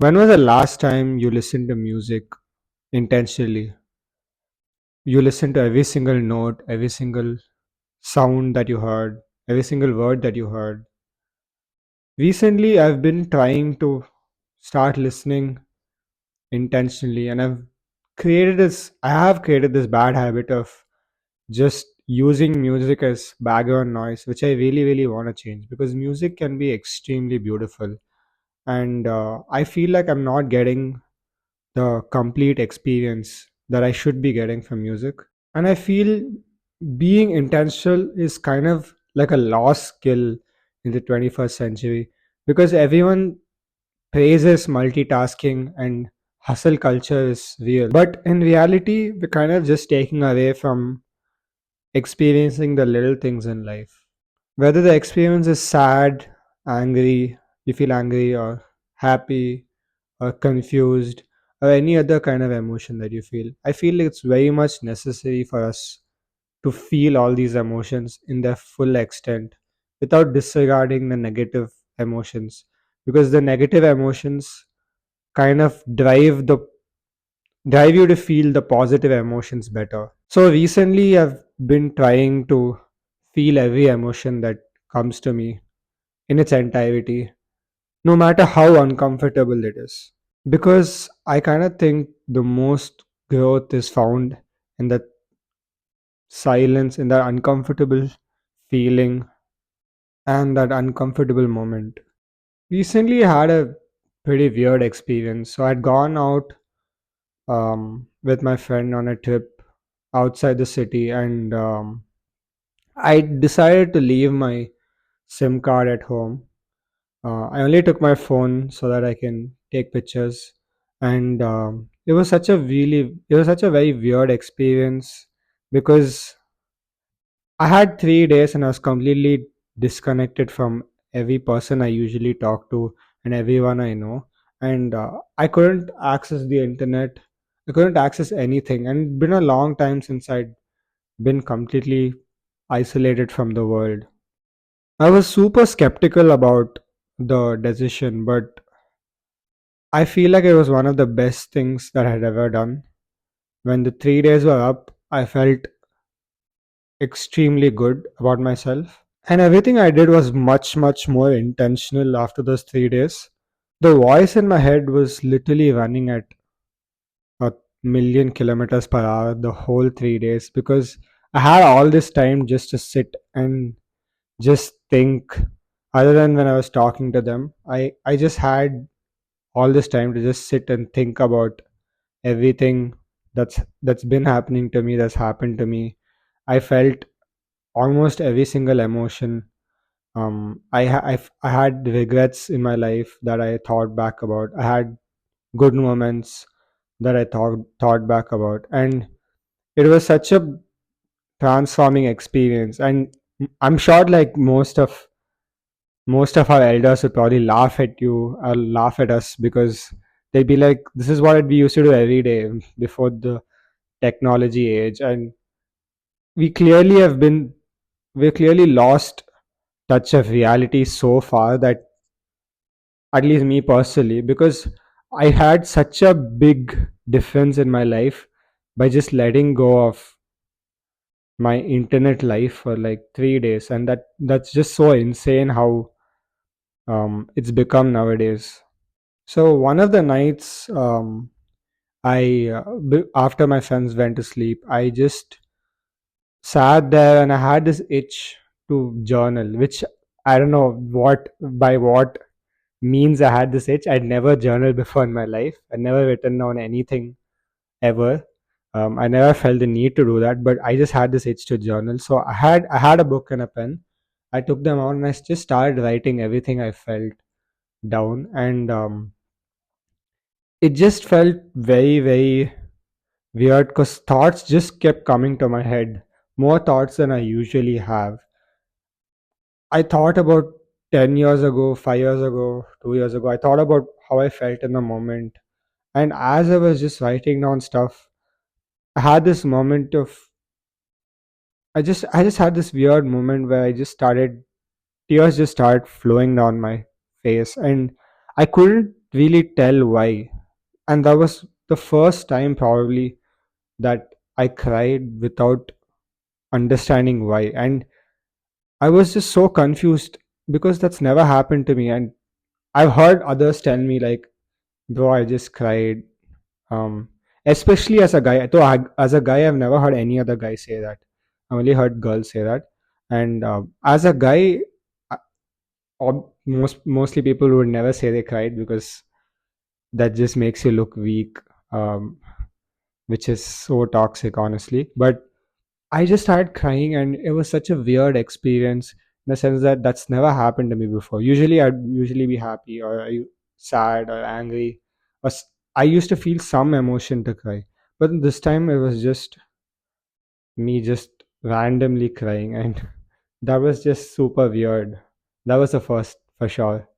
When was the last time you listened to music intentionally? You listened to every single note, every single sound that you heard, every single word that you heard. Recently, I've been trying to start listening intentionally, and I have created this bad habit of just using music as background noise, which I really, really want to change because music can be extremely beautiful. And I feel like I'm not getting the complete experience that I should be getting from music. And I feel being intentional is kind of like a lost skill in the 21st century because everyone praises multitasking and hustle culture is real. But in reality, we're kind of just taking away from experiencing the little things in life. Whether the experience is sad, angry, you feel angry, or happy, or confused, or any other kind of emotion that you feel. I feel it's very much necessary for us to feel all these emotions in their full extent without disregarding the negative emotions, because the negative emotions kind of drive you to feel the positive emotions better. So recently I've been trying to feel every emotion that comes to me in its entirety, no matter how uncomfortable it is. Because I kind of think the most growth is found in that silence, in that uncomfortable feeling, and that uncomfortable moment. Recently, I had a pretty weird experience. So, I'd gone out with my friend on a trip outside the city, and I decided to leave my SIM card at home. I only took my phone so that I can take pictures, and it was such a very weird experience because I had 3 days and I was completely disconnected from every person I usually talk to and everyone I know. And I couldn't access the internet. I couldn't access anything. And it's been a long time since I'd been completely isolated from the world. I was super skeptical about the decision, but I feel like it was one of the best things that I had ever done. When the 3 days were up, I felt extremely good about myself. And everything I did was much, much more intentional after those 3 days. The voice in my head was literally running at a million kilometers per hour the whole 3 days because I had all this time just to sit and just think. Other than when I was talking to them, I just had all this time to just sit and think about everything that's been happening to me, that's happened to me. I felt almost every single emotion. I had regrets in my life that I thought back about. I had good moments that I thought back about, and it was such a transforming experience. And I'm sure, like most of our elders would probably laugh at you or laugh at us because they'd be like, "This is what we used to do every day before the technology age," and we clearly have been we clearly lost touch of reality so far that, at least me personally, because I had such a big difference in my life by just letting go of my internet life for like 3 days, and that's just so insane how it's become nowadays. So one of the nights, after my friends went to sleep, I just sat there and I had this itch to journal, which I don't know what means I had this itch. I'd never journaled before in my life. I'd never written down anything ever. I never felt the need to do that, but I just had this itch to journal. So I had a book and a pen. I took them out and I just started writing everything I felt down, and it just felt very very weird because thoughts just kept coming to my head, more thoughts than I usually have. I thought about 10 years ago, 5 years ago, 2 years ago. I thought about how I felt in the moment. And as I was just writing down stuff, I had this moment of I just had this weird moment where I just started tears just started flowing down my face, and I couldn't really tell why. And that was the first time probably that I cried without understanding why. And I was just so confused because that's never happened to me. And I've heard others tell me like, bro, I just cried. Um, Especially as a guy. Though as a guy, I've never heard any other guy say that. I only heard girls say that. And as a guy, mostly people would never say they cried because that just makes you look weak, um, which is so toxic, honestly. But I just started crying, and it was such a weird experience in the sense that that's never happened to me before. Usually, I'd usually be happy or sad or angry, or I used to feel some emotion to cry. But this time, it was just me just randomly crying, and that was just super weird. That was the first for sure.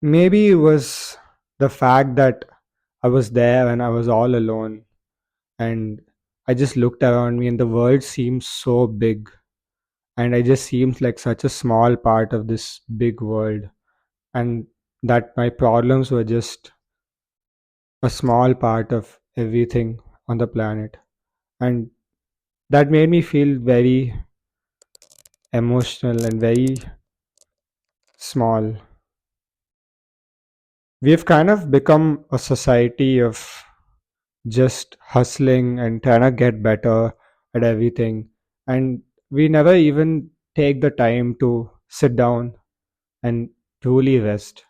Maybe it was the fact that I was there and I was all alone, and I just looked around me and the world seemed so big, and I just seemed like such a small part of this big world, and that my problems were just a small part of everything on the planet. And that made me feel very emotional and very small. We've kind of become a society of just hustling and trying to get better at everything. And we never even take the time to sit down and truly rest.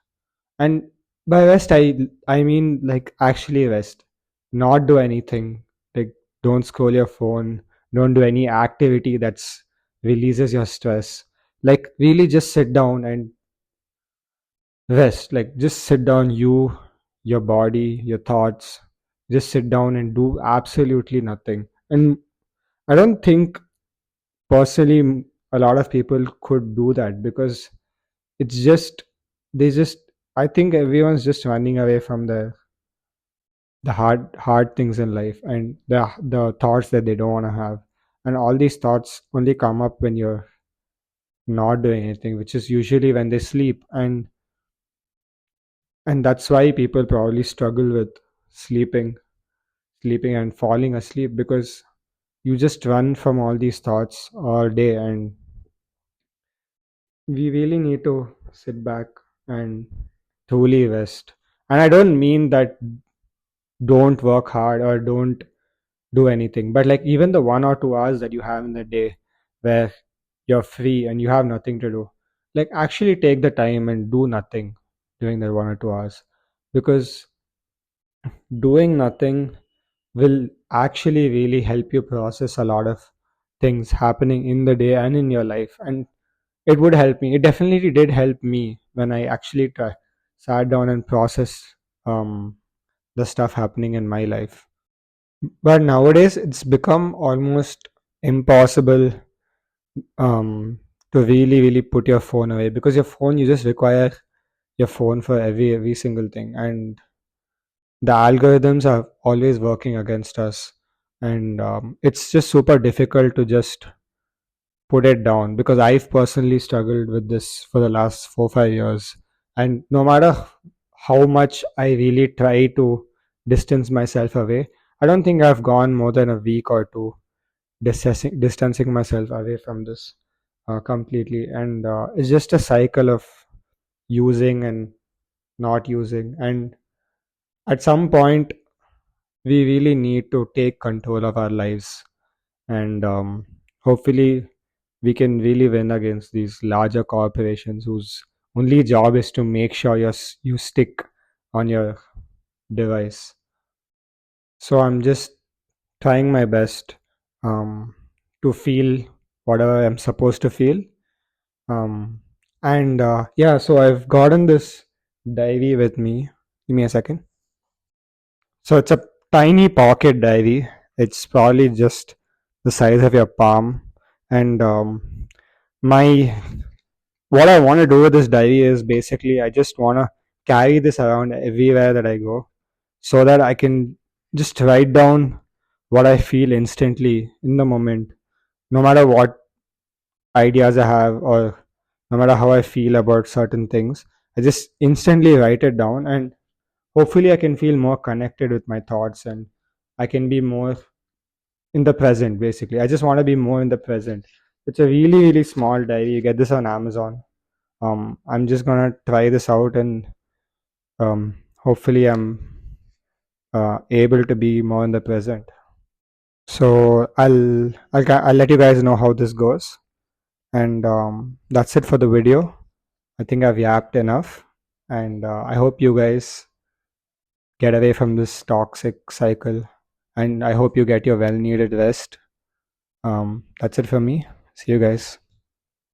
And by rest, I mean like actually rest, not do anything. Like don't scroll your phone, don't do any activity that's releases your stress. Like really just sit down and rest. Like just sit down, your body, your thoughts. Just sit down and do absolutely nothing. And I don't think personally a lot of people could do that because it's just they just I think everyone's just running away from the hard things in life and the thoughts that they don't want to have. And all these thoughts only come up when you're not doing anything, which is usually when they sleep. And that's why people probably struggle with sleeping sleeping and falling asleep, because you just run from all these thoughts all day. And we really need to sit back and truly rest. And I don't mean that don't work hard or don't do anything, but like even the 1 or 2 hours that you have in the day where you're free and you have nothing to do, like actually take the time and do nothing during that 1 or 2 hours, because doing nothing will actually really help you process a lot of things happening in the day and in your life. And it would help me. It definitely did help me when I actually sat down and processed um, the stuff happening in my life. But nowadays, it's become almost impossible um, to really put your phone away, because your phone, you just require your phone for every single thing. And the algorithms are always working against us. And it's just super difficult to just put it down, because I've personally struggled with this for the last 4 5 years. And no matter how much I really try to distance myself away, I don't think I've gone more than a week or two distancing myself away from this completely. And it's just a cycle of using and not using. And at some point, we really need to take control of our lives. And hopefully we can really win against these larger corporations whose only job is to make sure you stick on your device. So I'm just trying my best um, to feel whatever I'm supposed to feel. um, and yeah, so I've gotten this diary with me. Give me a second. So it's a tiny pocket diary. It's probably just the size of your palm. And my what I want to do with this diary is basically I just want to carry this around everywhere that I go, so that I can just write down what I feel instantly in the moment, no matter what ideas I have, or no matter how I feel about certain things. I just instantly write it down. And hopefully I can feel more connected with my thoughts, and I can be more in the present. Basically, I just want to be more in the present. It's a really really small diary. You get this on Amazon. I'm just gonna try this out, and hopefully I'm able to be more in the present. So I'll let you guys know how this goes, and that's it for the video. I think I've yapped enough, and I hope you guys get away from this toxic cycle, and I hope you get your well needed rest. That's it for me. See you guys.